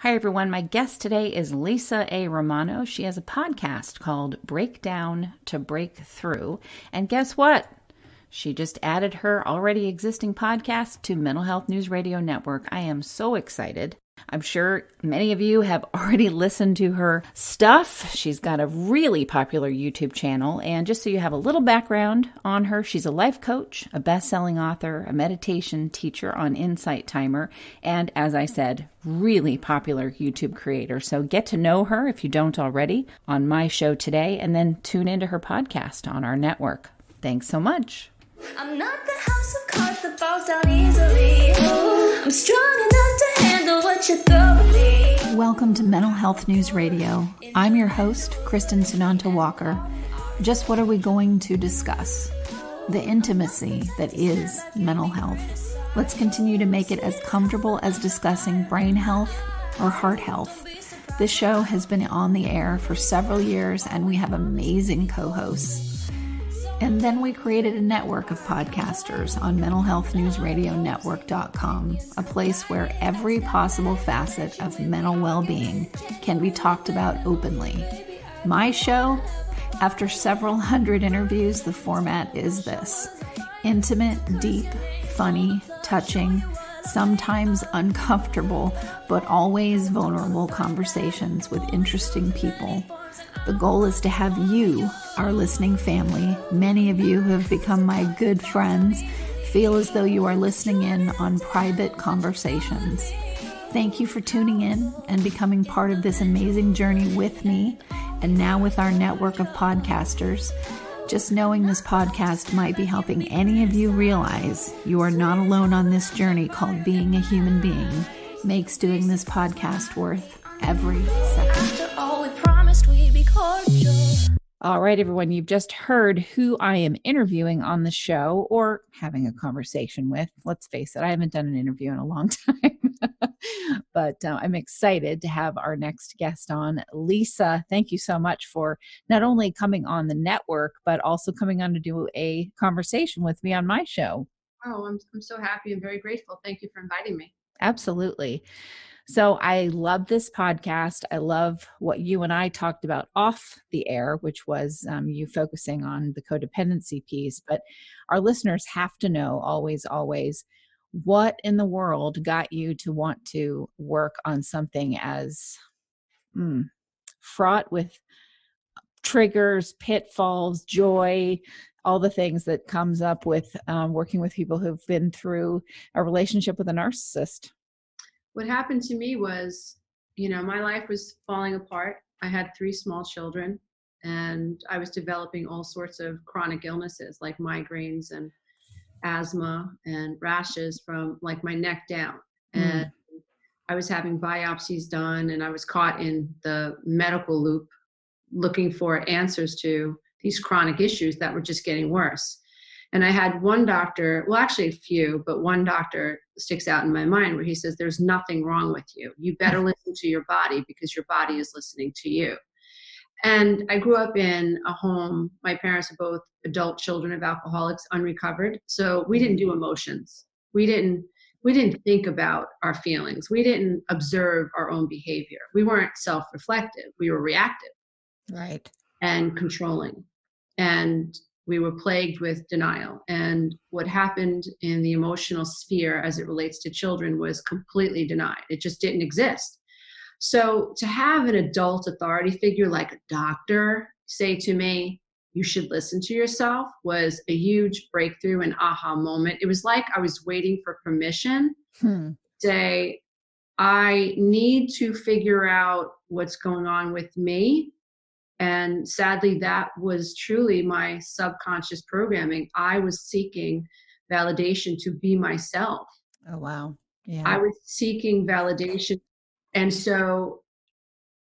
Hi, everyone. My guest today is Lisa A. Romano. She has a podcast called Breakdown to Breakthrough. And guess what? She just added her already existing podcast to Mental Health News Radio Network. I am so excited. I'm sure many of you have already listened to her stuff. She's got a really popular YouTube channel. And just so you have a little background on her, she's a life coach, a best-selling author, a meditation teacher on Insight Timer, and as I said, really popular YouTube creator. So get to know her if you don't already on my show today, and then tune into her podcast on our network. Thanks so much. I'm not the house of cards that falls down easily. Oh, I'm strong enough to handle what you throw at me. Welcome to Mental Health News Radio. I'm your host, Kristin Walker. Just what are we going to discuss? The intimacy that is mental health. Let's continue to make it as comfortable as discussing brain health or heart health. This show has been on the air for several years, and we have amazing co-hosts. And then we created a network of podcasters on mentalhealthnewsradionetwork.com, a place where every possible facet of mental well-being can be talked about openly. My show, after several hundred interviews, the format is this: intimate, deep, funny, touching, sometimes uncomfortable, but always vulnerable conversations with interesting people. The goal is to have you, our listening family, many of you who have become my good friends, feel as though you are listening in on private conversations. Thank you for tuning in and becoming part of this amazing journey with me, and now with our network of podcasters. Just knowing this podcast might be helping any of you realize you are not alone on this journey called being a human being makes doing this podcast worth every second. After all we promised, we'd be cordial. All right, everyone, you've just heard who I am interviewing on the show or having a conversation with. Let's face it, I haven't done an interview in a long time, but I'm excited to have our next guest on. Lisa, thank you so much for not only coming on the network, but also coming on to do a conversation with me on my show. Oh, I'm so happy and very grateful. Thank you for inviting me. Absolutely. So I love this podcast. I love what you and I talked about off the air, which was you focusing on the codependency piece. But our listeners have to know always, what in the world got you to want to work on something as fraught with triggers, pitfalls, joy, all the things that comes up with working with people who've been through a relationship with a narcissist. What happened to me was, my life was falling apart. I had 3 small children, and I was developing all sorts of chronic illnesses like migraines and asthma and rashes from like my neck down. And I was having biopsies done, and I was caught in the medical loop looking for answers to these chronic issues that were just getting worse. And I had one doctor, well, actually a few, but one doctor sticks out in my mind where he says, there's nothing wrong with you. You better listen to your body because your body is listening to you. And I grew up in a home. My parents are both adult children of alcoholics, unrecovered. So we didn't do emotions. We didn't think about our feelings. We didn't observe our own behavior. We weren't self-reflective. We were reactive. Right. And controlling. And we were plagued with denial. And what happened in the emotional sphere as it relates to children was completely denied. It just didn't exist. So to have an adult authority figure like a doctor say to me, you should listen to yourself, was a huge breakthrough and aha moment. It was like I was waiting for permission to say, I need to figure out what's going on with me. And sadly, that was truly my subconscious programming. I was seeking validation to be myself. Oh, wow. Yeah. I was seeking validation. And so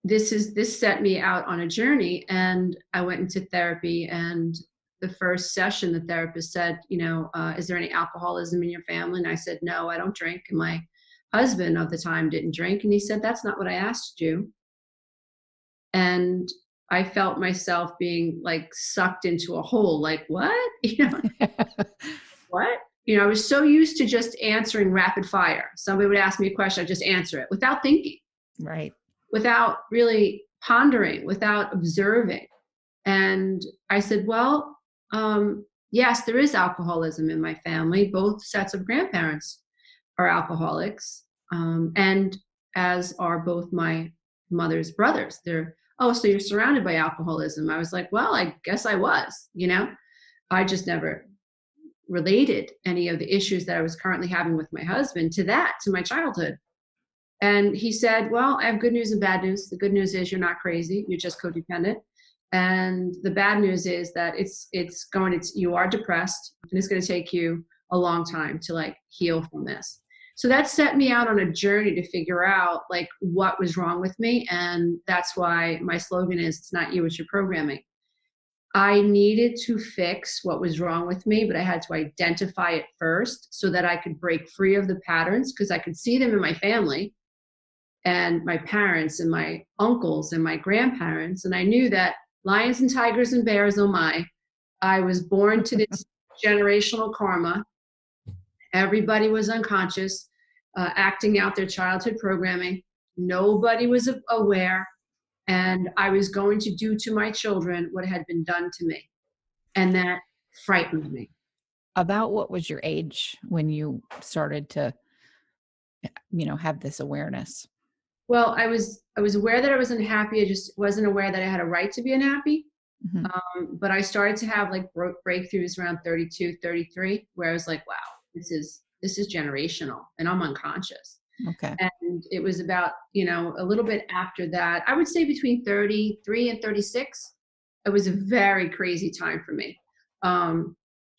this set me out on a journey, and I went into therapy. And the first session, the therapist said, is there any alcoholism in your family? And I said, no, I don't drink. And my husband of the time didn't drink. And he said, that's not what I asked you. And I felt myself being like sucked into a hole, like, what? What? I was so used to just answering rapid fire. Somebody would ask me a question, I'd just answer it without thinking. Right. without really pondering, without observing. And I said, well, yes, there is alcoholism in my family. Both sets of grandparents are alcoholics, and as are both my mother's brothers. They're, oh, so you're surrounded by alcoholism. I was like, well, I guess I was, I just never related any of the issues that I was currently having with my husband to that, to my childhood. And he said, well, I have good news and bad news. The good news is you're not crazy. You're just codependent. And the bad news is that you are depressed, and it's going to take you a long time to like heal from this. So that set me out on a journey to figure out like what was wrong with me. And that's why my slogan is, it's not you, it's your programming. I needed to fix what was wrong with me, but I had to identify it first so that I could break free of the patterns, because I could see them in my family and my parents and my uncles and my grandparents. And I knew that lions and tigers and bears, oh my, I was born to this generational karma. Everybody was unconscious, acting out their childhood programming. Nobody was aware. And I was going to do to my children what had been done to me. And that frightened me. About what was your age when you started to, have this awareness? Well, I was aware that I was unhappy. I just wasn't aware that I had a right to be unhappy. Mm-hmm. But I started to have like breakthroughs around 32, 33, where I was like, wow, this is generational and I'm unconscious. Okay. And it was about, a little bit after that, I would say between 33 and 36, it was a very crazy time for me,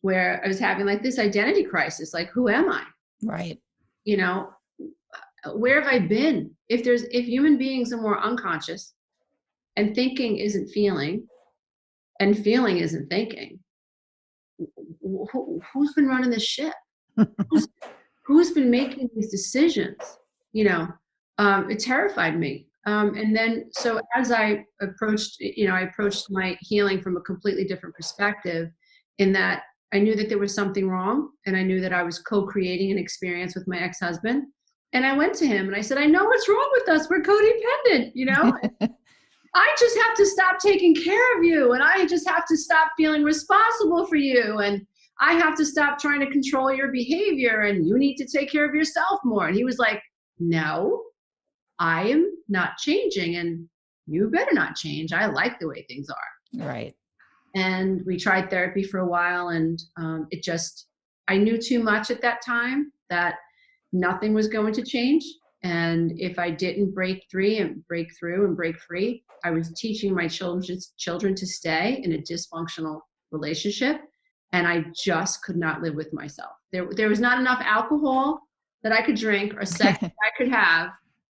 where I was having like this identity crisis, like, who am I? Right. Where have I been? If human beings are more unconscious and thinking isn't feeling and feeling isn't thinking, who's been running this ship? Who's been making these decisions? It terrified me. And then, so as I approached my healing from a completely different perspective, in that I knew that there was something wrong, and I knew that I was co-creating an experience with my ex-husband. And I went to him and I said, I know what's wrong with us. We're codependent, I just have to stop taking care of you. And I just have to stop feeling responsible for you. And I have to stop trying to control your behavior, and you need to take care of yourself more. And he was like, no, I am not changing, and you better not change. I like the way things are. Right. And we tried therapy for a while, and I knew too much at that time that nothing was going to change. And if I didn't break through and break free, I was teaching my children to stay in a dysfunctional relationship. And I just could not live with myself. There was not enough alcohol that I could drink or sex that I could have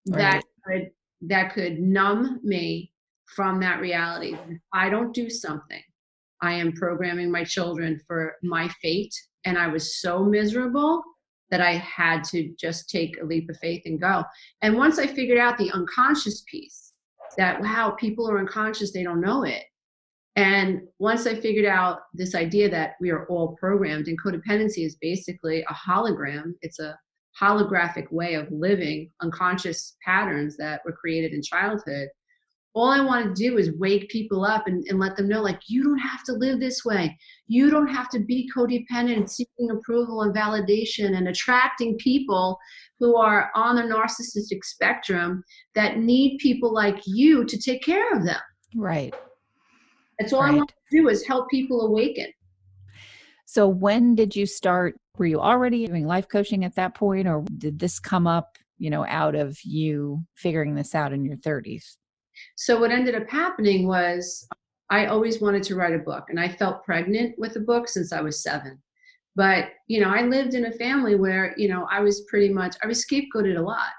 that could numb me from that reality. If I don't do something, I am programming my children for my fate. And I was so miserable that I had to just take a leap of faith and go. And once I figured out the unconscious piece, that, wow, people are unconscious, they don't know it. And once I figured out this idea that we are all programmed, and codependency is basically a hologram, it's a holographic way of living unconscious patterns that were created in childhood. All I wanted to do is wake people up and let them know, like, you don't have to live this way. You don't have to be codependent, seeking approval and validation and attracting people who are on the narcissistic spectrum that need people like you to take care of them. Right. That's all I want to do, is help people awaken. So when did you start? Were you already doing life coaching at that point, or did this come up, out of you figuring this out in your 30s? So what ended up happening was, I always wanted to write a book, and I felt pregnant with a book since I was 7. But, I lived in a family where, I was scapegoated a lot,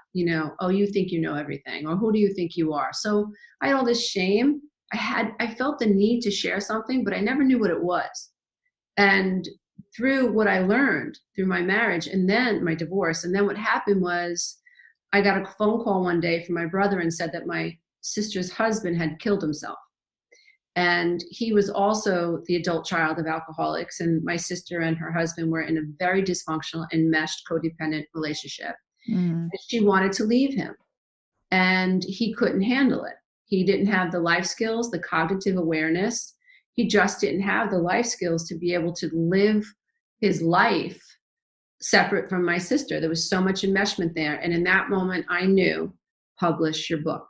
oh, you think you know everything, or who do you think you are? So I had all this shame. I felt the need to share something, but I never knew what it was. And through what I learned through my marriage and then my divorce, and then what happened was, I got a phone call one day from my brother and said that my sister's husband had killed himself. And he was also the adult child of alcoholics. And my sister and her husband were in a very dysfunctional, enmeshed, codependent relationship. And she wanted to leave him. and he couldn't handle it. He didn't have the life skills, the cognitive awareness. He just didn't have the life skills to be able to live his life separate from my sister. There was so much enmeshment there. And in that moment, I knew, publish your book.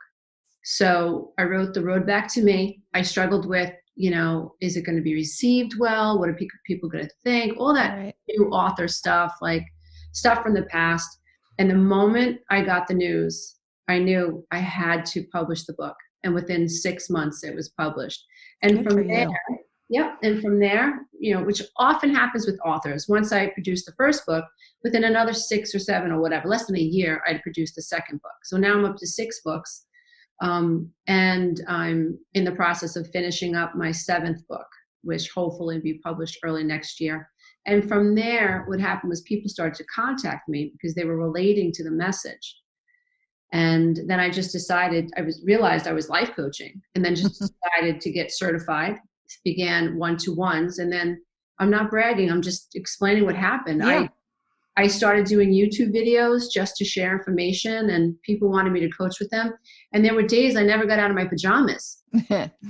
So I wrote The Road Back to Me. I struggled with, is it going to be received well? What are people going to think? All that new author stuff, like stuff from the past. And the moment I got the news, I knew I had to publish the book. And within 6 months, it was published. And from there, and from there, which often happens with authors, once I produced the first book, within another 6 or 7 or whatever, less than a year, I'd produced the second book. So now I'm up to 6 books. And I'm in the process of finishing up my 7th book, which hopefully will be published early next year. And from there, what happened was people started to contact me because they were relating to the message. And then I just decided, realized I was life coaching, and then just decided to get certified, began one-to-ones. And then I'm not bragging, I'm just explaining what happened. Yeah. I started doing YouTube videos just to share information, and people wanted me to coach with them. And there were days I never got out of my pajamas.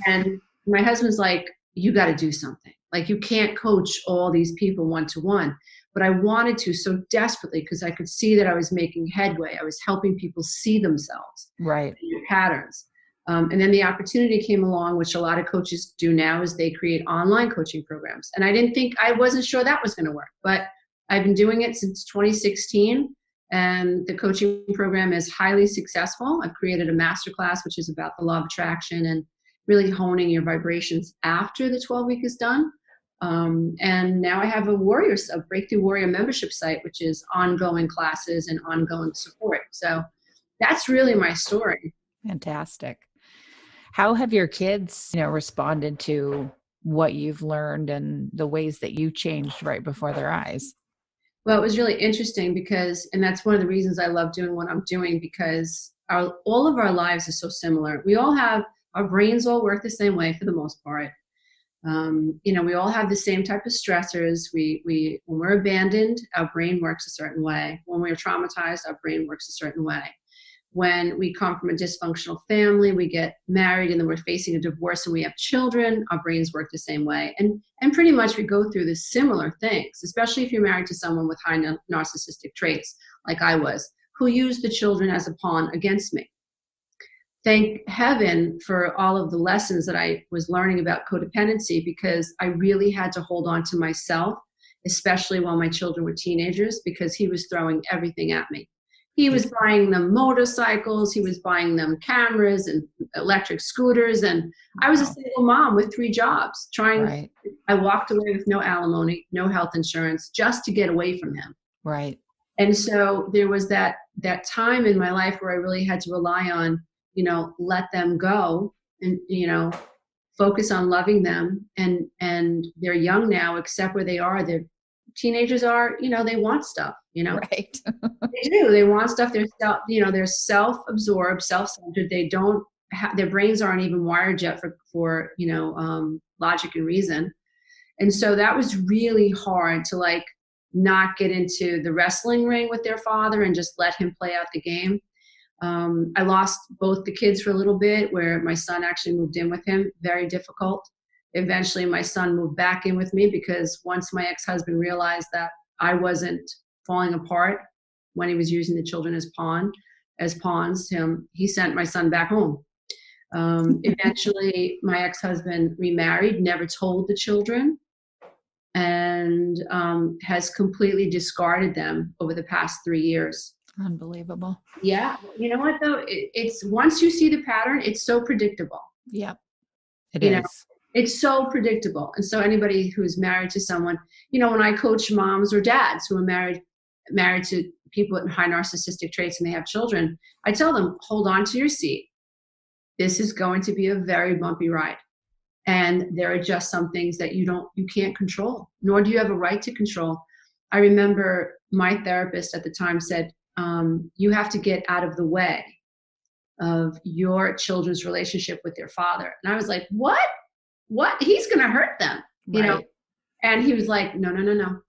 And my husband's like, you got to do something. Like, you can't coach all these people one-to-one. But I wanted to so desperately because I could see that I was making headway. I was helping people see themselves, their patterns. And then the opportunity came along, which a lot of coaches do now, is they create online coaching programs. And I wasn't sure that was going to work, but I've been doing it since 2016, and the coaching program is highly successful. I've created a masterclass, which is about the law of attraction and really honing your vibrations after the 12-week is done. And now I have a Breakthrough Warrior membership site, which is ongoing classes and ongoing support. So that's really my story. Fantastic. How have your kids, responded to what you've learned and the ways that you changed right before their eyes? Well, it was really interesting and that's one of the reasons I love doing what I'm doing, because all of our lives are so similar. Our brains all work the same way for the most part. We all have the same type of stressors. When we're abandoned, our brain works a certain way. When we're traumatized, our brain works a certain way. When we come from a dysfunctional family, we get married and then we're facing a divorce and we have children, our brains work the same way. And pretty much we go through the similar things, especially if you're married to someone with high narcissistic traits, like I was, who used the children as a pawn against me. Thank heaven for all of the lessons that I was learning about codependency, because I really had to hold on to myself, especially while my children were teenagers, because he was throwing everything at me. He was buying them motorcycles, he was buying them cameras and electric scooters, and I was a single mom with 3 jobs. I walked away with no alimony, no health insurance, just to get away from him. Right. And so there was that time in my life where I really had to rely on, let them go and, focus on loving them. And they're young now, except where they are. They're teenagers are, they want stuff, Right. They do. They want stuff. They're self-absorbed, self-centered. Their brains aren't even wired yet for logic and reason. And so that was really hard to not get into the wrestling ring with their father and just let him play out the game. I lost both the kids for a little bit, where my son actually moved in with him. Very difficult. Eventually my son moved back in with me, because once my ex-husband realized that I wasn't falling apart when he was using the children as pawns, he sent my son back home. Eventually my ex-husband remarried, never told the children, and has completely discarded them over the past 3 years. Unbelievable. Yeah. You know what though? It's once you see the pattern, it's so predictable. Yeah, it is. It's so predictable. And so anybody who's married to someone, when I coach moms or dads who are married to people with high narcissistic traits and they have children, I tell them, hold on to your seat. This is going to be a very bumpy ride. And there are just some things that you can't control, nor do you have a right to control. I remember my therapist at the time said, you have to get out of the way of your children's relationship with their father. And I was like, what? He's going to hurt them, And he was like, no.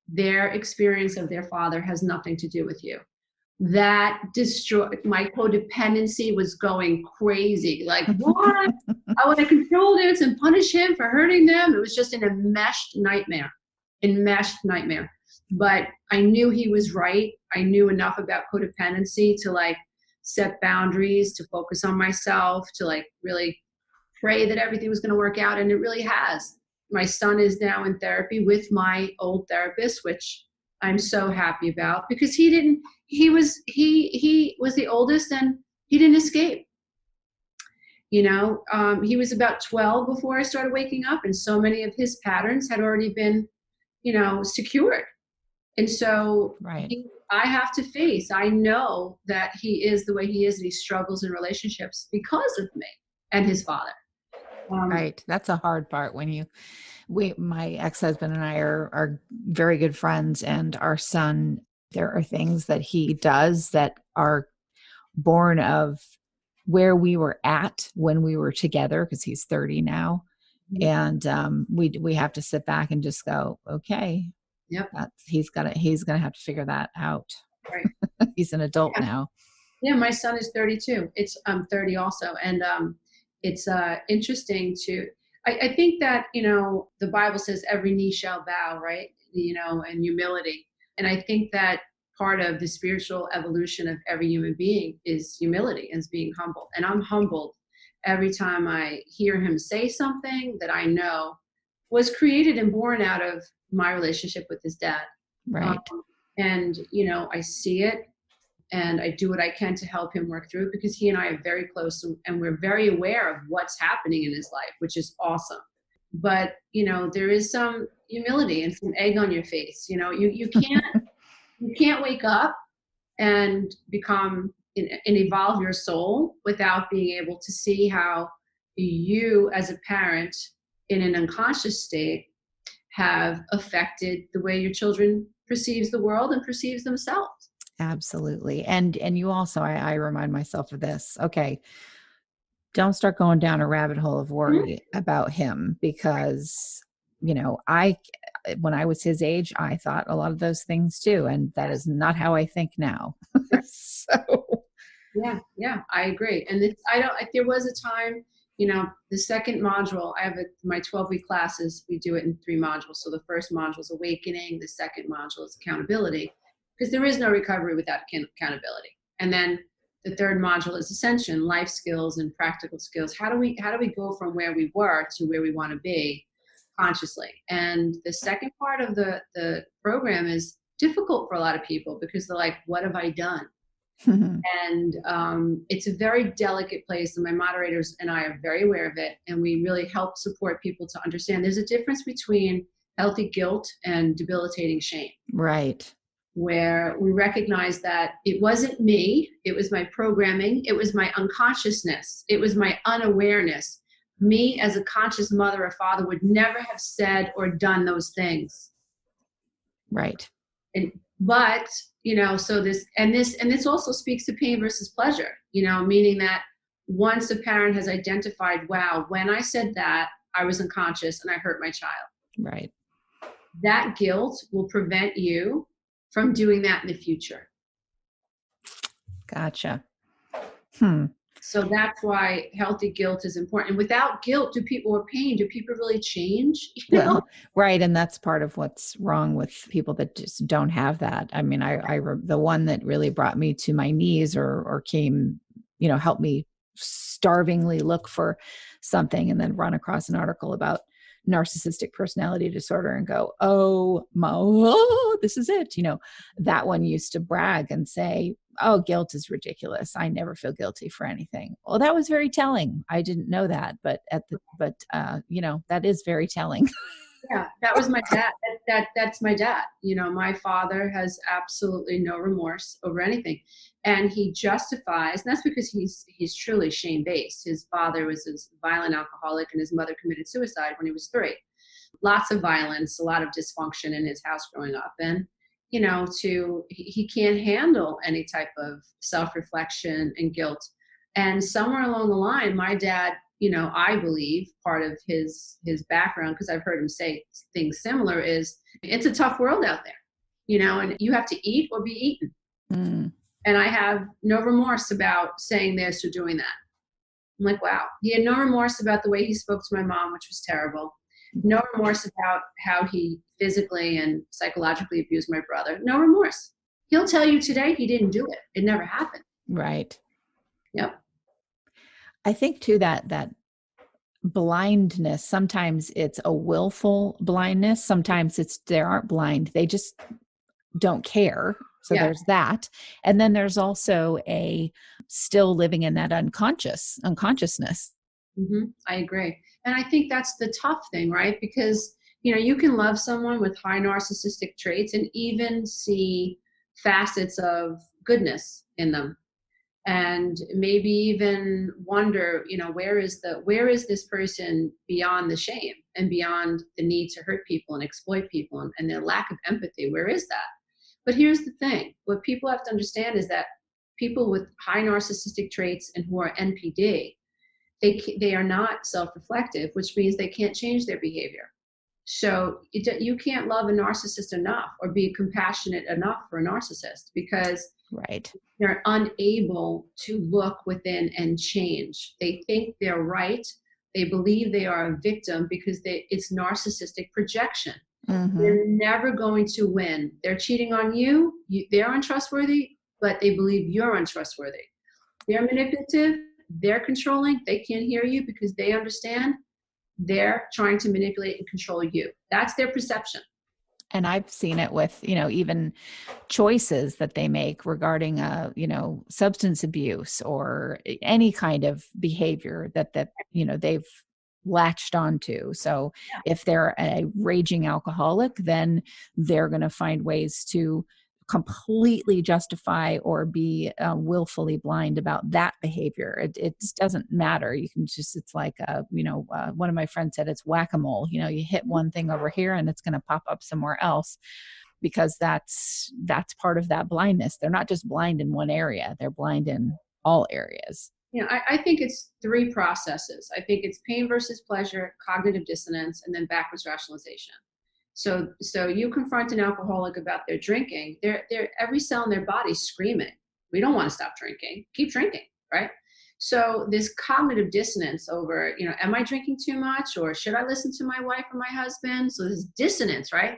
Their experience of their father has nothing to do with you. that destroyed my codependency. Was going crazy. Like, what? I want to control this and punish him for hurting them. It was just an enmeshed nightmare. But I knew he was right. I knew enough about codependency to like set boundaries, to focus on myself, to like really pray that everything was going to work out. And it really has. My son is now in therapy with my old therapist, which I'm so happy about, because he was the oldest and he didn't escape. You know, he was about 12 before I started waking up, and so many of his patterns had already been, you know, secured. And so Right. I have to face, I know that he is the way he is, and he struggles in relationships because of me and his father. Right. That's a hard part when my ex-husband and I are very good friends, and our son, there are things that he does that are born of where we were at when we were together, because he's 30 now. And we have to sit back and just go, okay, Yep. he's gonna have to figure that out. Right. He's an adult now. Yeah, my son is 32. I'm 30 also. And it's interesting I think that, you know, the Bible says every knee shall bow, right? You know, and humility. And I think that part of the spiritual evolution of every human being is humility and being humble. And I'm humbled every time I hear him say something that I know was created and born out of my relationship with his dad. Right. And, you know, I see it, and I do what I can to help him work through it, because he and I are very close, and we're very aware of what's happening in his life, which is awesome. But, you know, there is some humility and some egg on your face. You know, you can't wake up and become and evolve your soul without being able to see how you as a parent in an unconscious state have affected the way your children perceives the world and perceives themselves. Absolutely. And you also, I remind myself of this. Okay. Don't start going down a rabbit hole of worry about him, because, you know, when I was his age, I thought a lot of those things too. And that is not how I think now. So. Yeah, I agree. And there was a time, you know, the second module, I have my 12-week classes, we do it in 3 modules. So the first module is awakening. The second module is accountability, because there is no recovery without accountability. And then the third module is ascension, life skills and practical skills. How do we go from where we were to where we want to be consciously? And the second part of the program is difficult for a lot of people, because they're like, what have I done? And it's a very delicate place, and my moderators and I are very aware of it, and we really help support people to understand there's a difference between healthy guilt and debilitating shame. Right. Where we recognize that it wasn't me, it was my programming, it was my unconsciousness, it was my unawareness. Me as a conscious mother or father would never have said or done those things. Right. But, you know, so this also speaks to pain versus pleasure, you know, meaning that once a parent has identified, wow, when I said that, I was unconscious and I hurt my child. Right. That guilt will prevent you from doing that in the future. Gotcha. So that's why healthy guilt is important. And without guilt, or pain, do people really change? You know? Well, right. And that's part of what's wrong with people that just don't have that. I mean, the one that really brought me to my knees or came, you know, helped me starvingly look for something and then run across an article about narcissistic personality disorder and go, oh, this is it. You know, that one used to brag and say, oh, guilt is ridiculous. I never feel guilty for anything. Well, that was very telling. I didn't know that, but you know, that is very telling. Yeah, that was my dad. That's my dad. You know, my father has absolutely no remorse over anything. And he justifies, and that's because he's truly shame-based. His father was a violent alcoholic, and his mother committed suicide when he was 3. Lots of violence, a lot of dysfunction in his house growing up. And, you know, he can't handle any type of self-reflection and guilt. And somewhere along the line, my dad, you know, I believe part of his background, because I've heard him say things similar, is it's a tough world out there, you know, and you have to eat or be eaten. And I have no remorse about saying this or doing that. I'm like, wow. He had no remorse about the way he spoke to my mom, which was terrible. No remorse about how he physically and psychologically abused my brother. No remorse. He'll tell you today he didn't do it. It never happened. Right. Yep. I think too that blindness, sometimes it's a willful blindness. Sometimes it's, they aren't blind. They just don't care. So Yeah. there's that. And then there's also a still living in that unconsciousness. I agree. And I think that's the tough thing, right? Because, you can love someone with high narcissistic traits and even see facets of goodness in them. And maybe even wonder, where is this person beyond the shame and beyond the need to hurt people and exploit people and their lack of empathy? Where is that? But here's the thing. What people have to understand is that people with high narcissistic traits and who are NPD, they are not self-reflective, which means they can't change their behavior. So you can't love a narcissist enough or be compassionate enough for a narcissist because Right. they're unable to look within and change. They think they're right. They believe they are a victim because it's narcissistic projection. They're never going to win. They're cheating on you. They're untrustworthy, but they believe you're untrustworthy. They're manipulative. They're controlling. They can't hear you because they understand they're trying to manipulate and control you. That's their perception. And I've seen it with, even choices that they make regarding, substance abuse or any kind of behavior that they've latched onto. So if they're a raging alcoholic, then they're going to find ways to completely justify or be willfully blind about that behavior. It doesn't matter. You can just, it's like, one of my friends said, it's whack-a-mole. You hit one thing over here and it's going to pop up somewhere else, because that's part of that blindness. They're not just blind in one area. They're blind in all areas. I think it's three processes. I think it's pain versus pleasure, cognitive dissonance, and then backwards rationalization. So you confront an alcoholic about their drinking, they're every cell in their body screaming, we don't want to stop drinking, keep drinking, right? So this cognitive dissonance over, am I drinking too much, or should I listen to my wife or my husband? So this dissonance, right?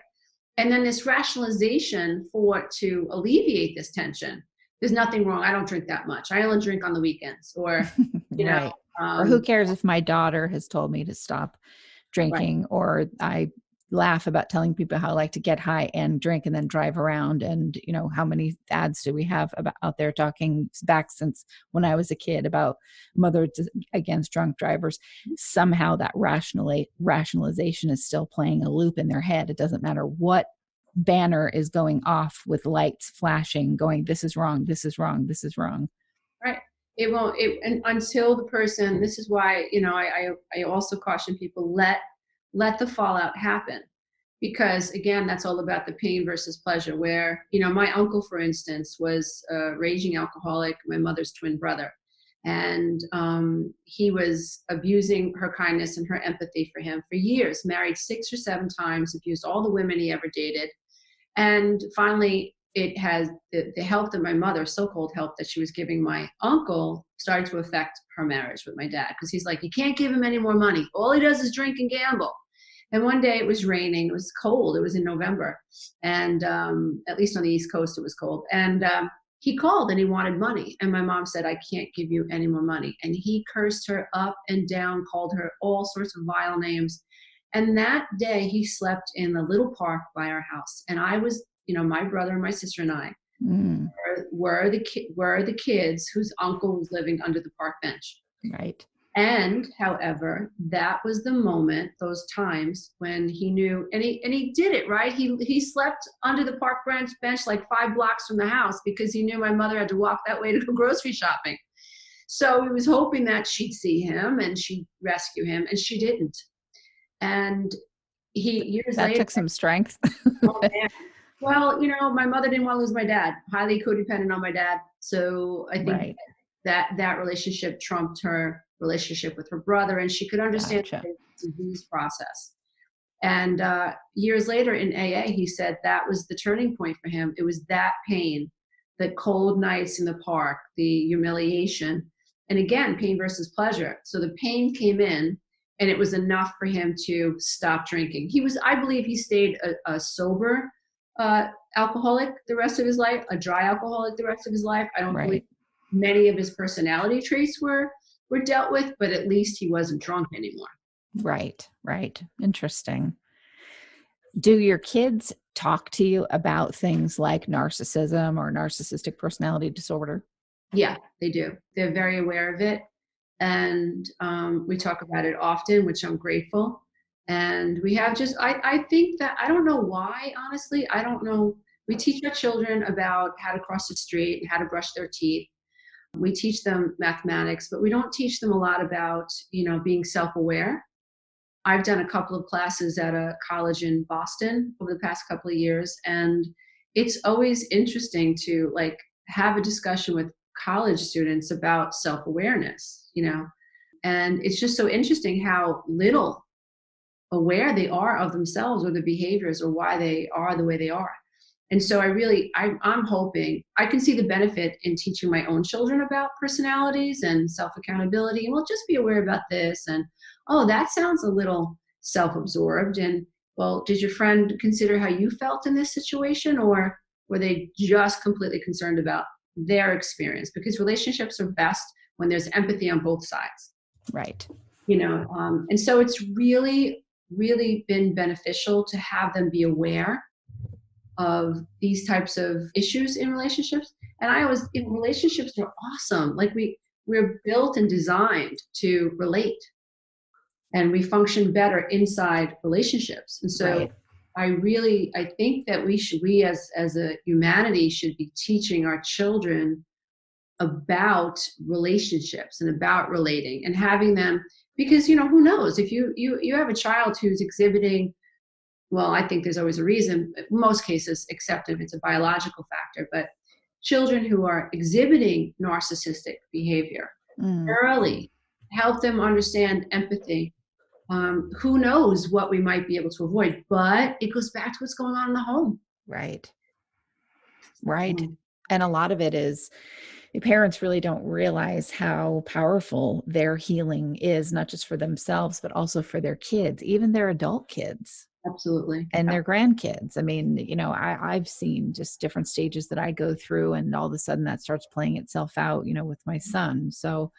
And then this rationalization to alleviate this tension. There's nothing wrong. I don't drink that much. I only drink on the weekends, or, right. Or who cares if my daughter has told me to stop drinking, right. Or I laugh about telling people how I like to get high and drink and then drive around. And, how many ads do we have out there talking back since when I was a kid about mothers against drunk drivers? Somehow that rationalization is still playing a loop in their head. It doesn't matter what banner is going off with lights flashing, going, this is wrong, this is wrong, this is wrong. Right. It won't, and until the person, this is why, I also caution people, let the fallout happen. Because again, that's all about the pain versus pleasure, where, my uncle, for instance, was a raging alcoholic, my mother's twin brother. And he was abusing her kindness and her empathy for him for years, married 6 or 7 times, abused all the women he ever dated. And finally, it has the help that my mother, so-called help that she was giving my uncle, started to affect her marriage with my dad. Because he's like, you can't give him any more money. All he does is drink and gamble. And one day it was raining. It was cold. It was in November. And at least on the East Coast, it was cold. And he called and he wanted money. And my mom said, I can't give you any more money. And he cursed her up and down, called her all sorts of vile names. And that day he slept in the little park by our house. And I was, my brother and my sister and I were the kids whose uncle was living under the park bench. Right. And however, that was the moment, those times when he knew, and he did it, right? He slept under the park bench like 5 blocks from the house because he knew my mother had to walk that way to go grocery shopping. So he was hoping that she'd see him and she'd rescue him, and she didn't. And years later, that took some strength. Oh, man. Well, my mother didn't want to lose my dad, highly codependent on my dad. So I think right. that relationship trumped her relationship with her brother, and she could understand Gotcha. the disease process. And years later in AA, he said that was the turning point for him. It was that pain the cold nights in the park, the humiliation, and again, pain versus pleasure. So the pain came in, and it was enough for him to stop drinking. I believe he stayed a sober alcoholic the rest of his life, a dry alcoholic the rest of his life. I don't believe many of his personality traits were dealt with, but at least he wasn't drunk anymore. Right. Interesting. Do your kids talk to you about things like narcissism or narcissistic personality disorder? Yeah, they do. They're very aware of it. And we talk about it often, which I'm grateful. And we have I think that, I don't know why, honestly, I don't know. We teach our children about how to cross the street and how to brush their teeth. We teach them mathematics, but we don't teach them a lot about, being self-aware. I've done a couple of classes at a college in Boston over the past couple of years, and it's always interesting to have a discussion with college students about self-awareness, and it's just so interesting how little aware they are of themselves or their behaviors or why they are the way they are. And so I'm hoping I can see the benefit in teaching my own children about personalities and self-accountability. And we'll just be aware about this. And, oh, that sounds a little self-absorbed. And, well, did your friend consider how you felt in this situation? Or were they just completely concerned about their experience? Because relationships are best when there's empathy on both sides. Right. And so it's really, really been beneficial to have them be aware of these types of issues in relationships. And relationships are awesome. We're built and designed to relate, and we function better inside relationships. And so I think that we as a humanity should be teaching our children about relationships and about relating and having them, because, who knows, if you have a child who's exhibiting, well, I think there's always a reason, in most cases, except if it's a biological factor, but children who are exhibiting narcissistic behavior early, help them understand empathy. Who knows what we might be able to avoid, but it goes back to what's going on in the home. Right. And a lot of it is, parents really don't realize how powerful their healing is, not just for themselves, but also for their kids, even their adult kids. Absolutely. And their grandkids. I mean, I've seen just different stages that I go through, and all of a sudden that starts playing itself out, with my son. So,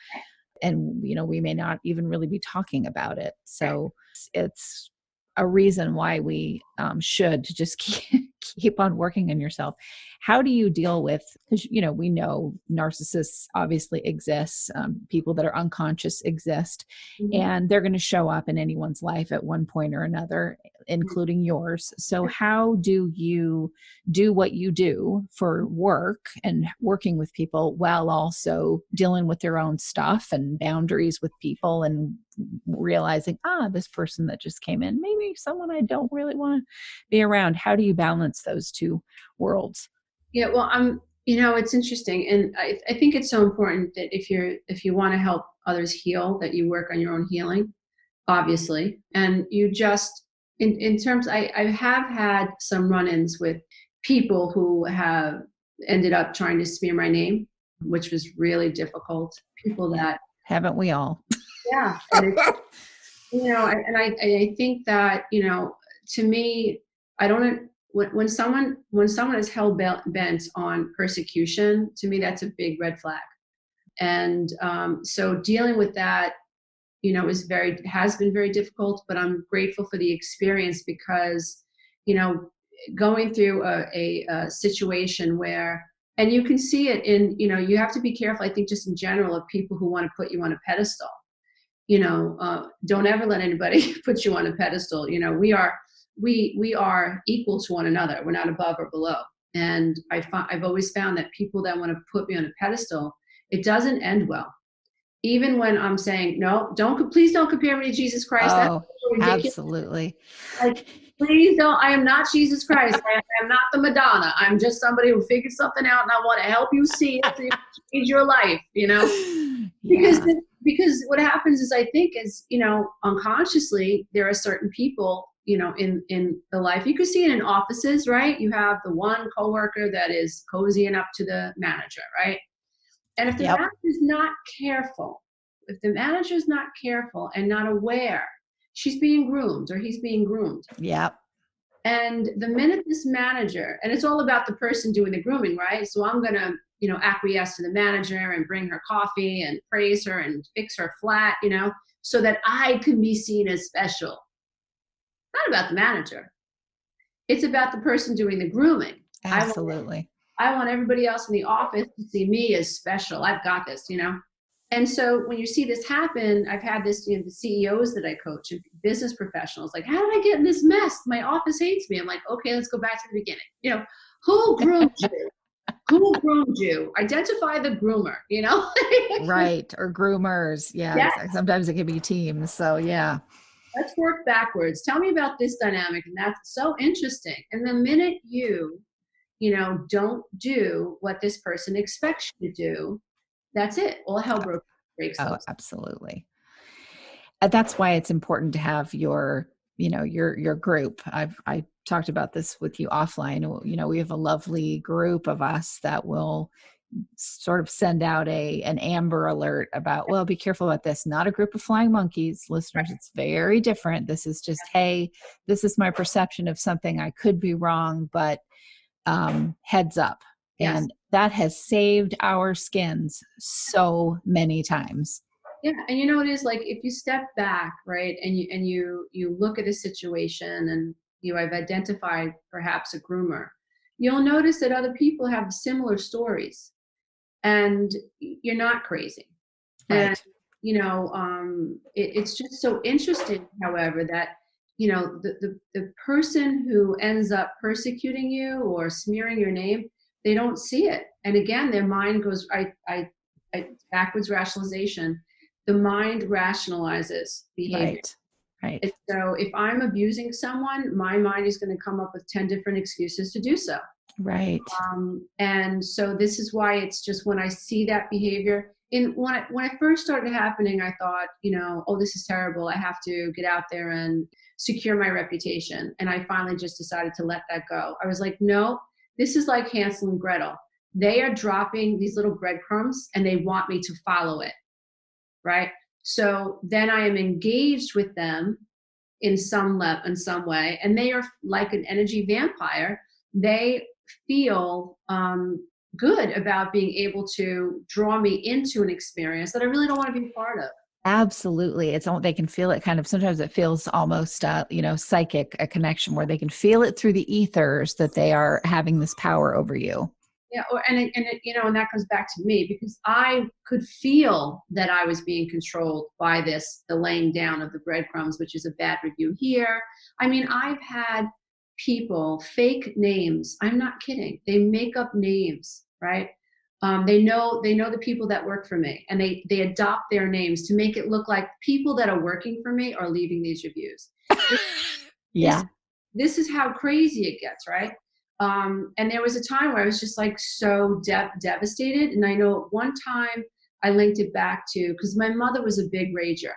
and, we may not even really be talking about it. So it's a reason why we should just keep on working on yourself. How do you deal with, because, we know narcissists obviously exist, people that are unconscious exist, and they're going to show up in anyone's life at one point or another, including yours. So how do you do what you do for work and working with people while also dealing with their own stuff and boundaries with people and realizing, this person that just came in, maybe someone I don't really want to be around? How do you balance those two worlds? Yeah, well, it's interesting. And I think it's so important that if you want to help others heal, that you work on your own healing, obviously. And you just, in terms, I have had some run-ins with people who have ended up trying to smear my name, which was really difficult. People that, haven't we all? Yeah. And I think that, to me, I don't, when someone is hell bent on persecution, to me, that's a big red flag. And so dealing with that, has been very difficult, but I'm grateful for the experience because, going through a situation where, and you can see it in, you have to be careful, I think, just in general, of people who want to put you on a pedestal. Don't ever let anybody put you on a pedestal. We are equal to one another. We're not above or below. And I've always found that people that want to put me on a pedestal, it doesn't end well. Even when I'm saying, no, please don't compare me to Jesus Christ. Oh, that's ridiculous. Absolutely. Please don't. I am not Jesus Christ. I am not the Madonna. I'm just somebody who figured something out, and I want to help you see it so you can change your life, Because what happens is, I think, is, unconsciously, there are certain people in the life. You can see it in offices, right? You have the one coworker that is cozying up to the manager, right? And if the Yep. manager's not careful, and not aware, she's being groomed or he's being groomed. Yep. And the minute this manager, and it's all about the person doing the grooming, right? So I'm going to, acquiesce to the manager and bring her coffee and praise her and fix her flat, so that I can be seen as special. Not about the manager. It's about the person doing the grooming. Absolutely. I want everybody else in the office to see me as special. I've got this, And so when you see this happen, I've had this, the CEOs that I coach and business professionals, like, how did I get in this mess? My office hates me. I'm like, okay, let's go back to the beginning. Who groomed you? Who groomed you? Identify the groomer, Right. Or groomers. Yeah. Yes. Sometimes it can be teams. So yeah. Let's work backwards. Tell me about this dynamic. And that's so interesting. And the minute you don't do what this person expects you to do, that's it. All hell breaks loose. Oh, absolutely. And that's why it's important to have your group. I talked about this with you offline. We have a lovely group of us that will sort of send out an amber alert about, well, be careful about this. Not a group of flying monkeys, listeners. Right. It's very different. This is just, hey, this is my perception of something. I could be wrong, but heads up. Yes. And that has saved our skins so many times. Yeah. And it is like, if you step back, right, and you look at a situation and I've identified perhaps a groomer, you'll notice that other people have similar stories and you're not crazy. Right. And, it's just so interesting, however, that the person who ends up persecuting you or smearing your name, they don't see it. And again, their mind goes, backwards rationalization. The mind rationalizes behavior. Right. And so if I'm abusing someone, my mind is going to come up with 10 different excuses to do so. Right. And so this is why it's just when I see that behavior, when it first started happening, I thought, oh, this is terrible. I have to get out there and secure my reputation. And I finally just decided to let that go. I was like, no, this is like Hansel and Gretel. They are dropping these little breadcrumbs and they want me to follow it. Right. So then I am engaged with them in some way, and they are like an energy vampire. They feel good about being able to draw me into an experience that I really don't want to be a part of. Absolutely. They can feel it kind of, sometimes it feels almost, psychic, a connection where they can feel it through the ethers that they are having this power over you. Yeah. And that comes back to me because I could feel that I was being controlled by the laying down of the breadcrumbs, which is a bad review here. I mean, I've had people fake names. I'm not kidding. They make up names, right? They know the people that work for me, and they adopt their names to make it look like people that are working for me are leaving these reviews. Yeah. This is how crazy it gets, right? And there was a time where I was just like so devastated. And I know at one time I linked it back to, because my mother was a big rager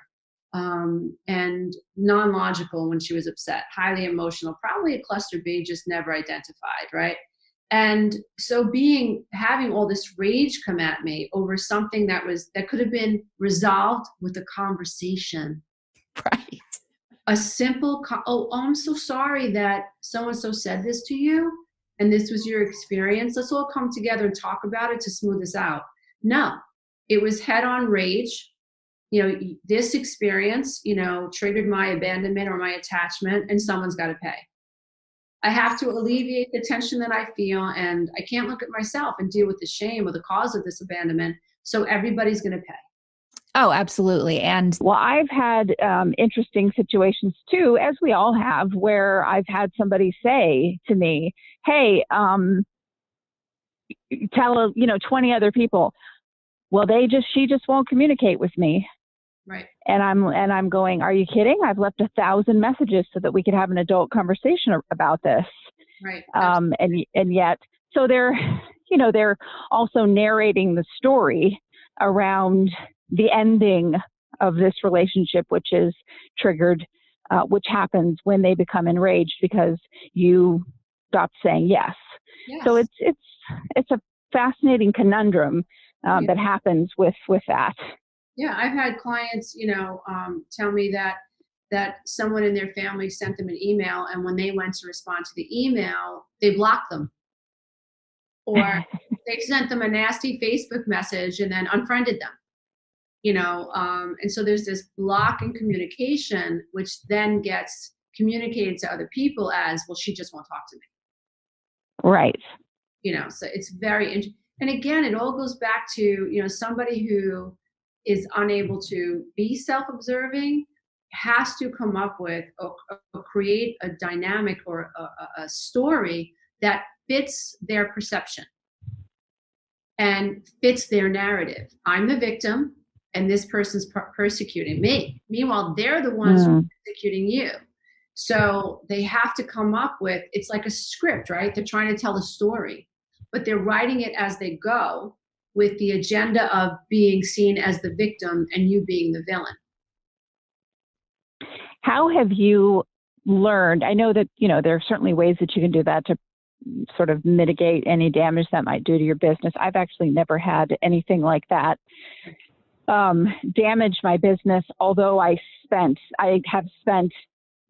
and non-logical when she was upset, highly emotional, probably a cluster B, just never identified, right? And so having all this rage come at me over something that could have been resolved with a conversation. Right. A simple, I'm so sorry that so-and-so said this to you, and this was your experience. Let's all come together and talk about it to smooth this out. No, it was head-on rage. This experience, triggered my abandonment or my attachment, and someone's got to pay. I have to alleviate the tension that I feel, and I can't look at myself and deal with the shame or the cause of this abandonment. So everybody's going to pay. Oh, absolutely. And well, I've had interesting situations too, as we all have, where I've had somebody say to me, hey, tell 20 other people. Well, she just won't communicate with me. Right. And I'm going, are you kidding? I've left 1,000 messages so that we could have an adult conversation about this. Right. And yet, so they're also narrating the story around the ending of this relationship, which is triggered which happens when they become enraged because you stopped saying yes. Yes. So it's a fascinating conundrum that happens with that. Yeah, I've had clients, tell me that someone in their family sent them an email, and when they went to respond to the email, they blocked them, or they sent them a nasty Facebook message and then unfriended them. And so there's this block in communication, which then gets communicated to other people as, well, she just won't talk to me. Right. So it's very interesting. And again, it all goes back to, somebody who is unable to be self-observing has to come up with or create a dynamic or a story that fits their perception and fits their narrative. I'm the victim and this person's persecuting me. Meanwhile, they're the ones who are persecuting you. So they have to come up with, it's like a script, right? They're trying to tell a story, but they're writing it as they go with the agenda of being seen as the victim and you being the villain. How have you learned? I know that, there are certainly ways that you can do that to sort of mitigate any damage that might do to your business. I've actually never had anything like that damage my business, although I have spent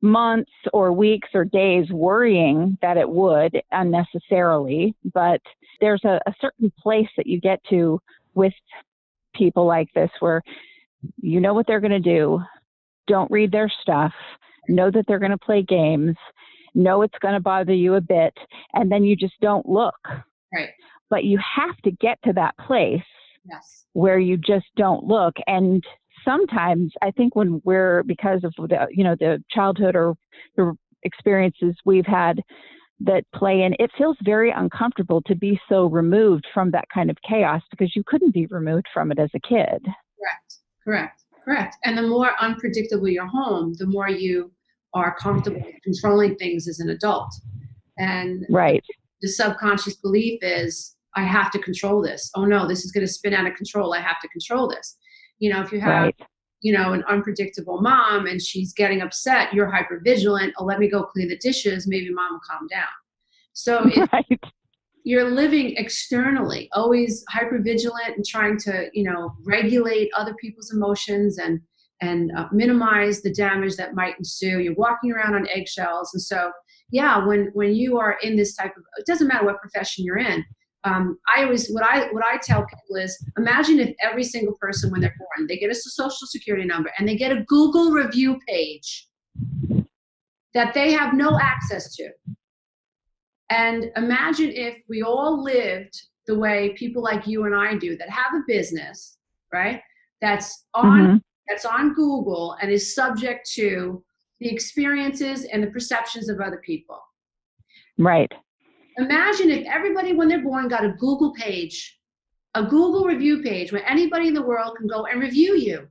months or weeks or days worrying that it would unnecessarily. But there's a certain place that you get to with people like this where you know what they're going to do. Don't read their stuff. Know that they're going to play games. Know it's going to bother you a bit. And then you just don't look. Right. But you have to get to that place where you just don't look. And sometimes I think when because of the childhood or the experiences we've had that play in, it feels very uncomfortable to be so removed from that kind of chaos because you couldn't be removed from it as a kid. Correct. And the more unpredictable your home, the more you are comfortable controlling things as an adult. And the subconscious belief is, I have to control this. Oh no, this is going to spin out of control. I have to control this. If you have, an unpredictable mom and she's getting upset, you're hypervigilant. Oh, let me go clean the dishes. Maybe mom will calm down. So you're living externally, always hypervigilant and trying to, regulate other people's emotions and minimize the damage that might ensue. You're walking around on eggshells. And so, when you are in this type of, it doesn't matter what profession you're in. What I tell people is, imagine if every single person when they're born, they get a social security number and they get a Google review page that they have no access to. And imagine if we all lived the way people like you and I do that have a business, right? That's on Google and is subject to the experiences and the perceptions of other people. Right. Imagine if everybody when they're born got a Google page, a Google review page where anybody in the world can go and review you.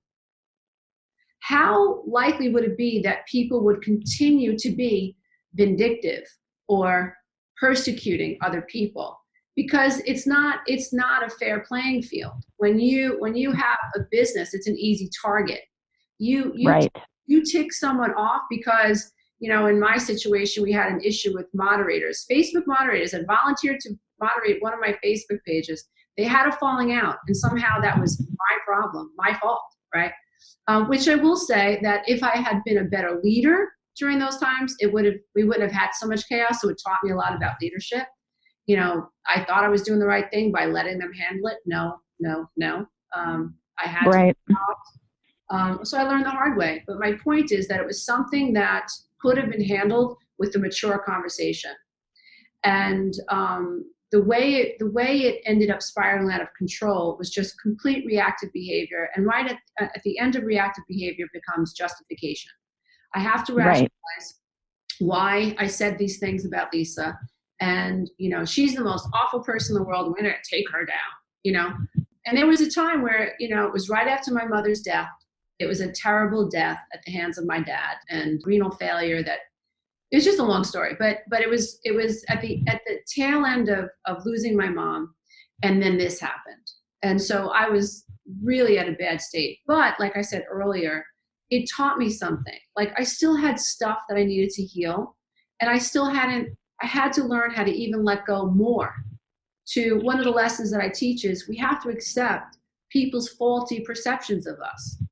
How likely would it be that people would continue to be vindictive or persecuting other people? Because it's not a fair playing field. When you have a business, it's an easy target. You tick someone off because, in my situation, we had an issue with moderators. Facebook moderators had volunteered to moderate one of my Facebook pages. They had a falling out, and somehow that was my problem, my fault, right? Which I will say that if I had been a better leader during those times, we wouldn't have had so much chaos. So it taught me a lot about leadership. I thought I was doing the right thing by letting them handle it. No. I had to. So I learned the hard way. But my point is that it was something that could have been handled with a mature conversation. And the way it ended up spiraling out of control was just complete reactive behavior. And right at the end of reactive behavior becomes justification. I have to rationalize why I said these things about Lisa. And, she's the most awful person in the world. We're going to take her down, And there was a time where, it was right after my mother's death. It was a terrible death at the hands of my dad and renal failure that it's just a long story, but it was at the tail end of losing my mom. And then this happened. And so I was really at a bad state. But like I said earlier, it taught me something. Like I still had stuff that I needed to heal, and I had to learn how to even let go more. To one of the lessons that I teach is we have to accept people's faulty perceptions of us.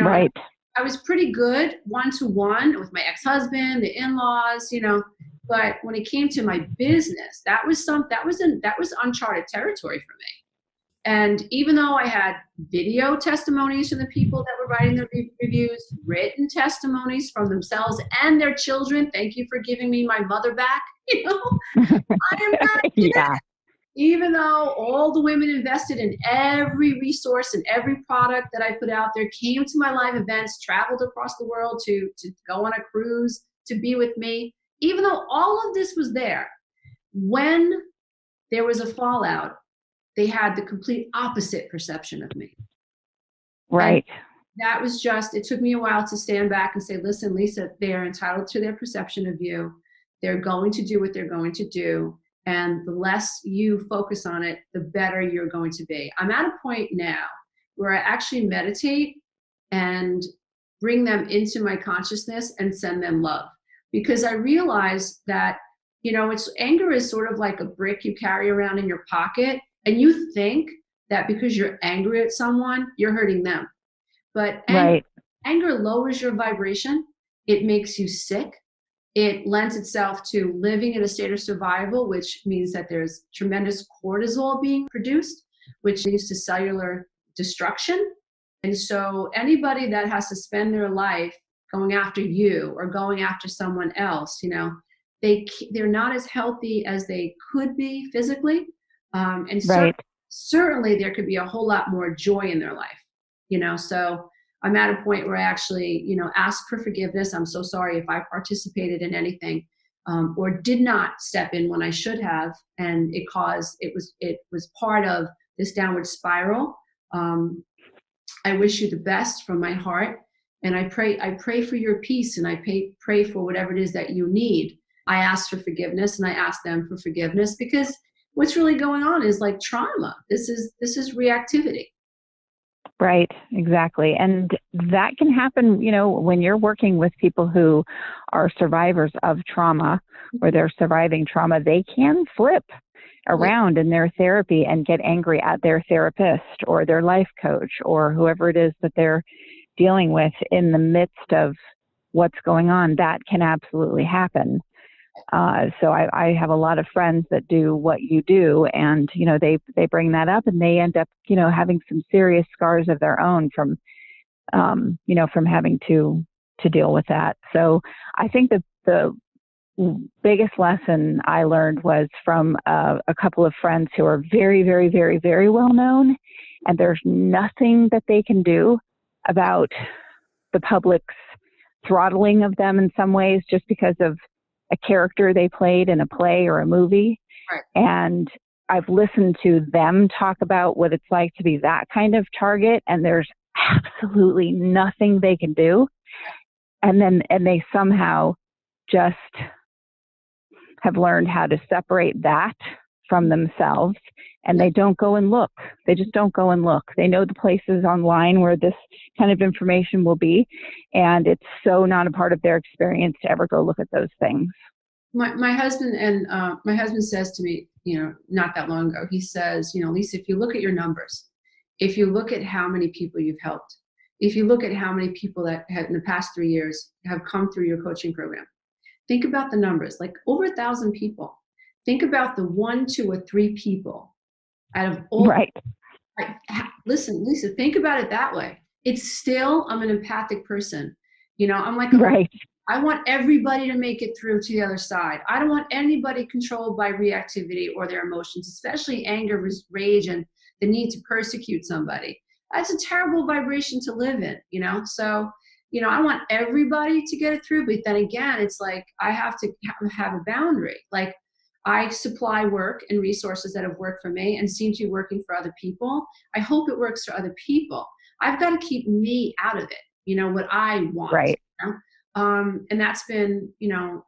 Right. I was pretty good one-to-one with my ex-husband, the in-laws, but when it came to my business, that was uncharted territory for me. And even though I had video testimonies from the people that were writing the reviews, written testimonies from themselves and their children, thank you for giving me my mother back, I am not Yeah. Even though all the women invested in every resource and every product that I put out there, came to my live events, traveled across the world to go on a cruise, to be with me, even though all of this was there, when there was a fallout, they had the complete opposite perception of me. Right. And that was it took me a while to stand back and say, listen, Lisa, they're entitled to their perception of you. They're going to do what they're going to do. And the less you focus on it, the better you're going to be. I'm at a point now where I actually meditate and bring them into my consciousness and send them love. Because I realize that, anger is sort of like a brick you carry around in your pocket. And you think that because you're angry at someone, you're hurting them. But anger lowers your vibration. It makes you sick. It lends itself to living in a state of survival, which means that there's tremendous cortisol being produced, which leads to cellular destruction. And so anybody that has to spend their life going after you or going after someone else, they're not as healthy as they could be physically. And certainly there could be a whole lot more joy in their life, so I'm at a point where I actually, ask for forgiveness. I'm so sorry if I participated in anything or did not step in when I should have. And it was part of this downward spiral. I wish you the best from my heart. And I pray for your peace, and I pray for whatever it is that you need. I ask for forgiveness, and I ask them for forgiveness, because what's really going on is like trauma. This is reactivity. Right, exactly. And that can happen, when you're working with people who are survivors of trauma, or they're surviving trauma, they can flip around in their therapy and get angry at their therapist or their life coach or whoever it is that they're dealing with in the midst of what's going on. That can absolutely happen. So I have a lot of friends that do what you do, and, they bring that up, and they end up, having some serious scars of their own from having to deal with that. So I think that the biggest lesson I learned was from a couple of friends who are very, very, very, very well known, and there's nothing that they can do about the public's throttling of them in some ways, just because of a character they played in a play or a movie. Right. And I've listened to them talk about what it's like to be that kind of target, and there's absolutely nothing they can do. And they somehow just have learned how to separate that from themselves, and they don't go and look. They just don't go and look. They know the places online where this kind of information will be, and it's so not a part of their experience to ever go look at those things. My husband says to me, not that long ago, he says, Lisa, if you look at your numbers, if you look at how many people you've helped, if you look at how many people that have in the past 3 years have come through your coaching program, think about the numbers, like over 1,000 people. Think about the 1, 2, or 3 people out of all. Right. Listen, Lisa, think about it that way. It's still, I'm an empathic person. I'm like, right. I want everybody to make it through to the other side. I don't want anybody controlled by reactivity or their emotions, especially anger, rage, and the need to persecute somebody. That's a terrible vibration to live in, So, I want everybody to get it through. But then again, it's like I have to have a boundary. Like I supply work and resources that have worked for me and seem to be working for other people. I hope it works for other people. I've got to keep me out of it, what I want. Right. And that's been,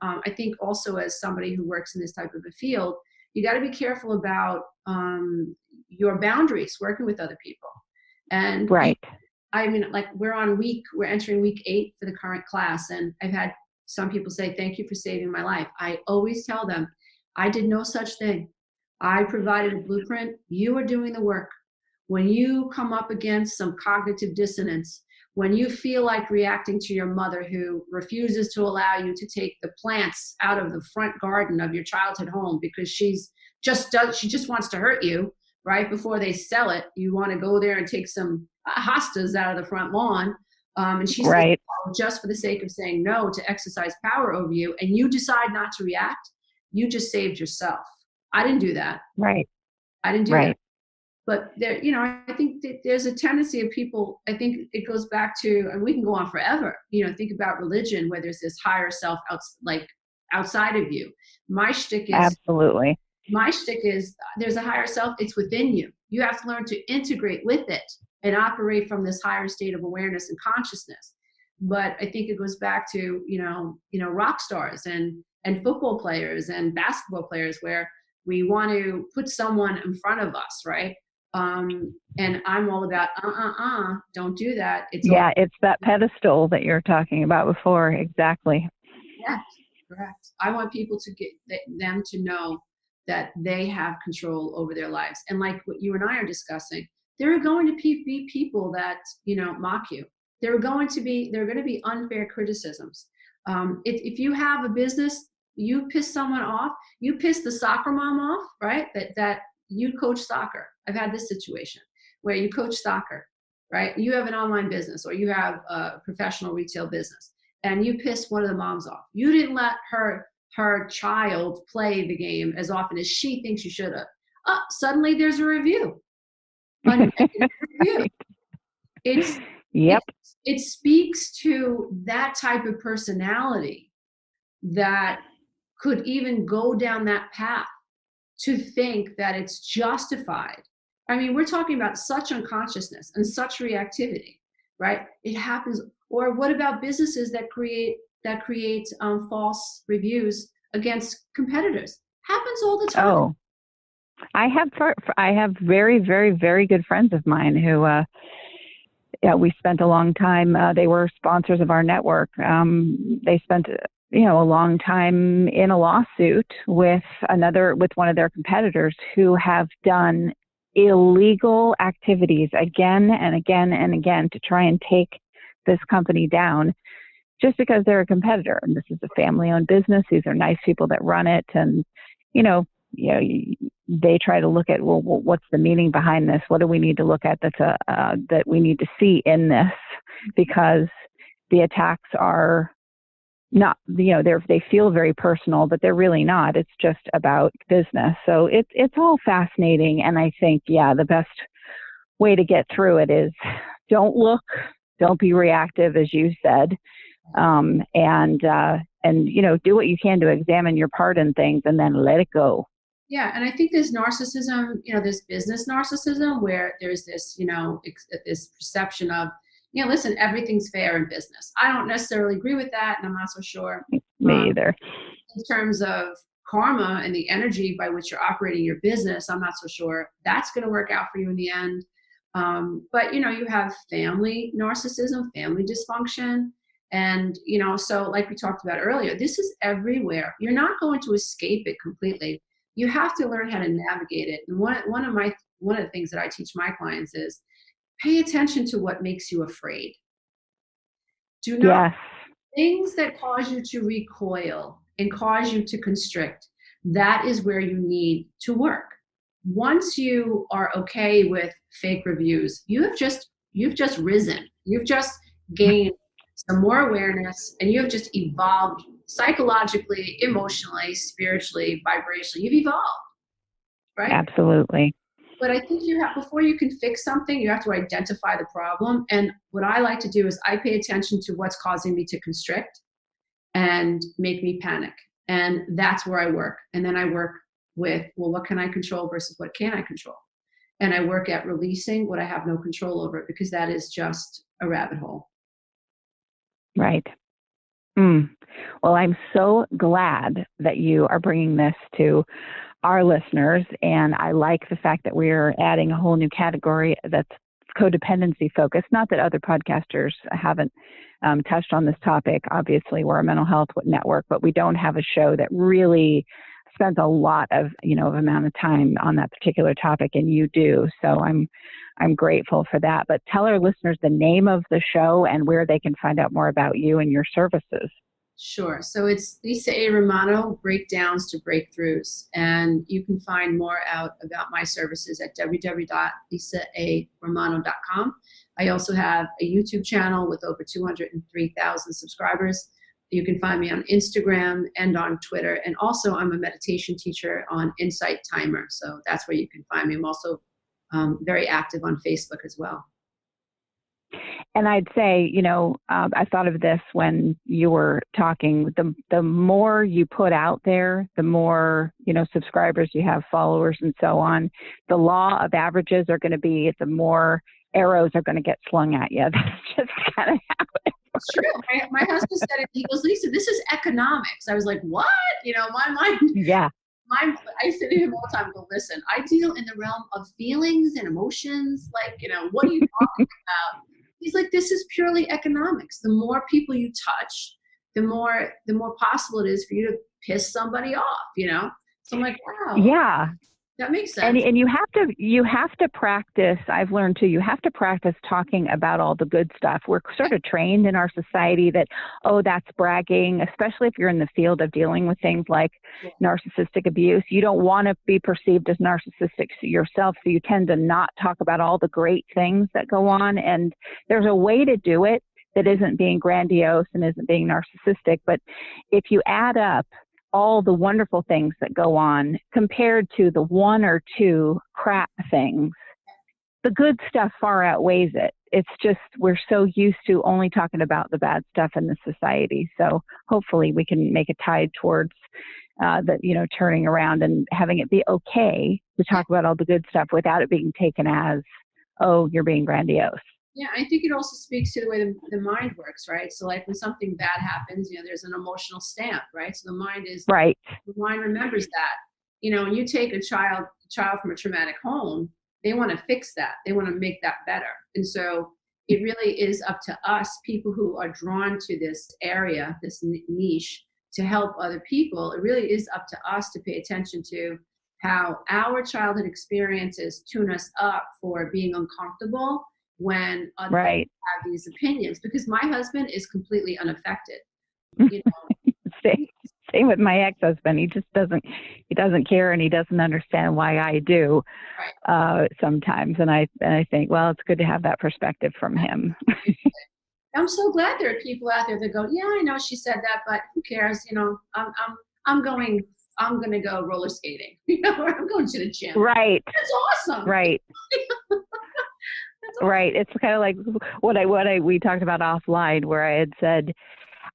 I think also as somebody who works in this type of a field, you got to be careful about your boundaries working with other people. And right. I mean, like we're entering week 8 for the current class. And I've had some people say, thank you for saving my life. I always tell them, I did no such thing. I provided a blueprint. You are doing the work. When you come up against some cognitive dissonance, when you feel like reacting to your mother who refuses to allow you to take the plants out of the front garden of your childhood home because she just wants to hurt you right before they sell it. You want to go there and take some hostas out of the front lawn. And she says, right. no, just for the sake of saying no to exercise power over you, and you decide not to react, you just saved yourself. I didn't do that. Right. I didn't do Right. that. But there, I think that there's a tendency of people, I think it goes back to, and we can go on forever, think about religion where there's this higher self outside of you. My shtick is there's a higher self, it's within you. You have to learn to integrate with it and operate from this higher state of awareness and consciousness. But I think it goes back to, rock stars and football players and basketball players where we want to put someone in front of us, right? And I'm all about, don't do that. It's that pedestal that you're talking about before. Exactly. Yes, correct. I want people to get them to know that they have control over their lives. And like what you and I are discussing, there are going to be people that, mock you. There are going to be unfair criticisms. If you have a business, you piss someone off, you piss the soccer mom off, right? That you coach soccer. I've had this situation where you coach soccer, right? You have an online business or you have a professional retail business and you piss one of the moms off. You didn't let her child play the game as often as she thinks you should have. Suddenly there's a review. It speaks to that type of personality that could even go down that path to think that it's justified. I mean, we're talking about such unconsciousness and such reactivity, right? It happens. Or what about businesses that create false reviews against competitors? Happens all the time. Oh, I have very, very, very good friends of mine who, we spent a long time. They were sponsors of our network. They spent a long time in a lawsuit with one of their competitors who have done illegal activities again and again and again to try and take this company down just because they're a competitor. And this is a family-owned business. These are nice people that run it. And, they try to look at, well, what's the meaning behind this? What do we need to look at that we need to see in this? Because the attacks are not, they feel very personal, but they're really not. It's just about business. So it's all fascinating. And I think, the best way to get through it is don't be reactive, as you said. And do what you can to examine your part in things and then let it go. Yeah. And I think there's narcissism, there's business narcissism where there's this, this perception of, listen, everything's fair in business. I don't necessarily agree with that. And I'm not so sure. Me either. In terms of karma and the energy by which you're operating your business, I'm not so sure that's going to work out for you in the end. But, you have family narcissism, family dysfunction. And, so like we talked about earlier, this is everywhere. You're not going to escape it completely. You have to learn how to navigate it. And one of the things that I teach my clients is pay attention to what makes you afraid. Do not things that cause you to recoil and cause you to constrict. That is where you need to work. Once you are okay with fake reviews, you've just risen. You've just gained some more awareness, and you have just evolved psychologically, emotionally, spiritually, vibrationally. You've evolved, right? Absolutely. But I think before you can fix something, you have to identify the problem. And what I like to do is I pay attention to what's causing me to constrict and make me panic. And that's where I work. And then I work with, well, what can I control versus what can I control? And I work at releasing what I have no control over, because that is just a rabbit hole. Right. Well, I'm so glad that you are bringing this to our listeners. And I like the fact that we're adding a whole new category that's codependency focused. Not that other podcasters haven't touched on this topic. Obviously, we're a mental health network, but we don't have a show that really spends a lot of, of amount of time on that particular topic, and you do. So I'm grateful for that. But tell our listeners the name of the show and where they can find out more about you and your services. Sure. So it's Lisa A. Romano, Breakdowns to Breakthroughs. And you can find more out about my services at www.lisaaromano.com. I also have a YouTube channel with over 203,000 subscribers. You can find me on Instagram and on Twitter. And also I'm a meditation teacher on Insight Timer. So that's where you can find me. I'm also very active on Facebook as well. And I'd say, I thought of this when you were talking, the more you put out there, the more, subscribers you have, followers and so on, the law of averages are going to be, the more arrows are going to get slung at you. That's just kind of how it works. True. My husband said it. He goes, Lisa, this is economics. I was like, what? My mind. Yeah. I say to him all the time, go, listen, I deal in the realm of feelings and emotions. Like, what are you talking about? He's like, this is purely economics. The more people you touch, the more possible it is for you to piss somebody off, So I'm like, wow. Yeah. That makes sense. And you have to practice. I've learned too, you have to practice talking about all the good stuff. We're sort of trained in our society that, oh, that's bragging, especially if you're in the field of dealing with things like narcissistic abuse. You don't want to be perceived as narcissistic yourself. So you tend to not talk about all the great things that go on. And there's a way to do it that isn't being grandiose and isn't being narcissistic. But if you add up all the wonderful things that go on compared to the one or two crap things, the good stuff far outweighs it. It's just, we're so used to only talking about the bad stuff in the society. So hopefully we can make a tide towards turning around and having it be okay to talk about all the good stuff without it being taken as, oh, you're being grandiose. Yeah, I think it also speaks to the way the mind works, right? So like when something bad happens, there's an emotional stamp, right? So the mind remembers that. When you take a child from a traumatic home, they want to fix that. They want to make that better. And so it really is up to us, people who are drawn to this area, this niche, to help other people. It really is up to us to pay attention to how our childhood experiences tune us up for being uncomfortable when other people have these opinions, because my husband is completely unaffected. Same with my ex-husband. He just doesn't care, and he doesn't understand why I do sometimes. And I think, well, it's good to have that perspective from him. I'm so glad there are people out there that go, yeah, I know she said that, but who cares? I'm going to go roller skating. Or I'm going to the gym. Right. That's awesome. Right. Right. It's kind of like what we talked about offline, where I had said,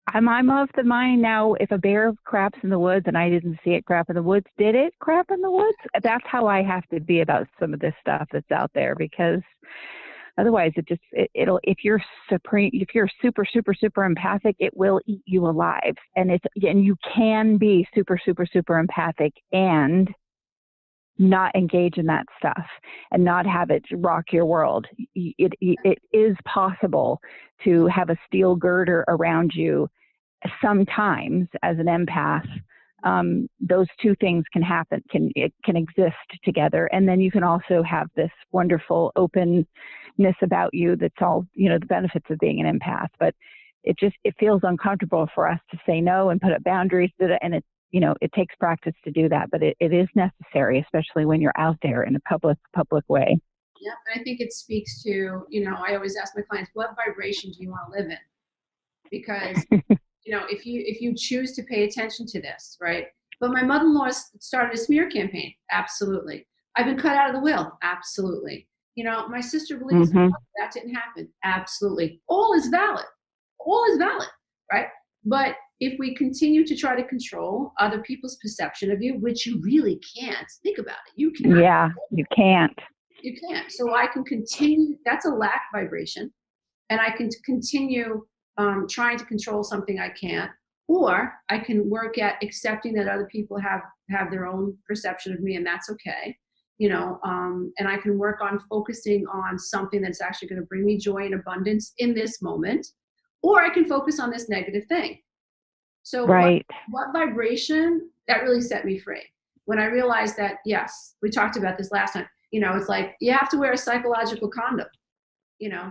I'm of the mind now, if a bear craps in the woods and I didn't see it crap in the woods, did it crap in the woods? That's how I have to be about some of this stuff that's out there, because otherwise it'll if you're super, super, super empathic, it will eat you alive. And you can be super, super, super empathic and not engage in that stuff and not have it rock your world. It is possible to have a steel girder around you sometimes as an empath. Those two things can happen, can exist together. And then you can also have this wonderful openness about you that's all, the benefits of being an empath. But it feels uncomfortable for us to say no and put up boundaries, and it takes practice to do that, but it is necessary, especially when you're out there in a public way. Yeah, I think it speaks to, I always ask my clients, what vibration do you want to live in? Because, if you choose to pay attention to this, right? But my mother-in-law started a smear campaign. Absolutely. I've been cut out of the will. Absolutely. My sister believes that didn't happen. Absolutely. All is valid, right? But if we continue to try to control other people's perception of you, which you really can't, think about it. You can't. Yeah, you can't. You can't. So I can continue. That's a lack vibration. And I can continue trying to control something I can't. Or I can work at accepting that other people have their own perception of me, and that's okay. and I can work on focusing on something that's actually going to bring me joy and abundance in this moment, or I can focus on this negative thing. So what vibration, that really set me free. When I realized that, yes, we talked about this last time, it's like, you have to wear a psychological condom, I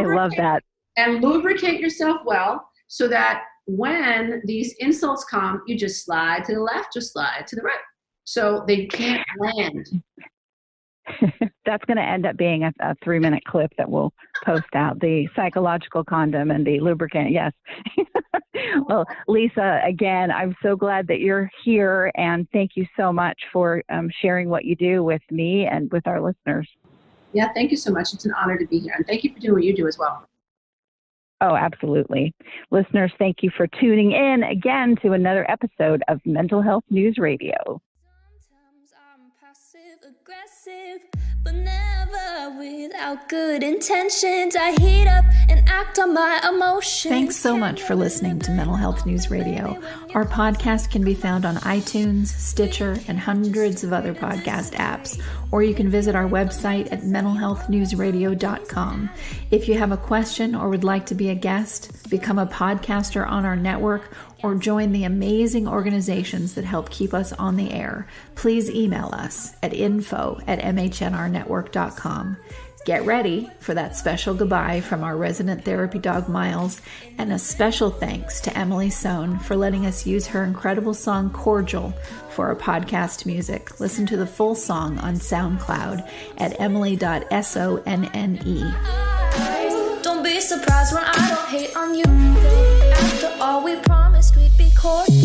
love that. And lubricate yourself well, so that when these insults come, you just slide to the left, just slide to the right. So they can't land. That's going to end up being a 3-minute clip that we'll post out, the psychological condom and the lubricant. Yes. Well, Lisa, again, I'm so glad that you're here, and thank you so much for sharing what you do with me and with our listeners. Yeah, thank you so much. It's an honor to be here, and thank you for doing what you do as well. Oh, absolutely. Listeners, thank you for tuning in again to another episode of Mental Health News Radio. Sometimes I'm passive-aggressive, but never without good intentions. I heat up and act on my emotions. Thanks so much for listening to Mental Health News Radio. Our podcast can be found on iTunes, Stitcher, and hundreds of other podcast apps, or you can visit our website at mentalhealthnewsradio.com. If you have a question or would like to be a guest, become a podcaster on our network, or join the amazing organizations that help keep us on the air, please email us at info@mhnrnetwork.com. Get ready for that special goodbye from our resident therapy dog, Miles, and a special thanks to Emily Sohn for letting us use her incredible song, Cordial, for our podcast music. Listen to the full song on SoundCloud at emily.sonne. Don't be surprised when I don't hate on you. After all, we promised we'd be cordial.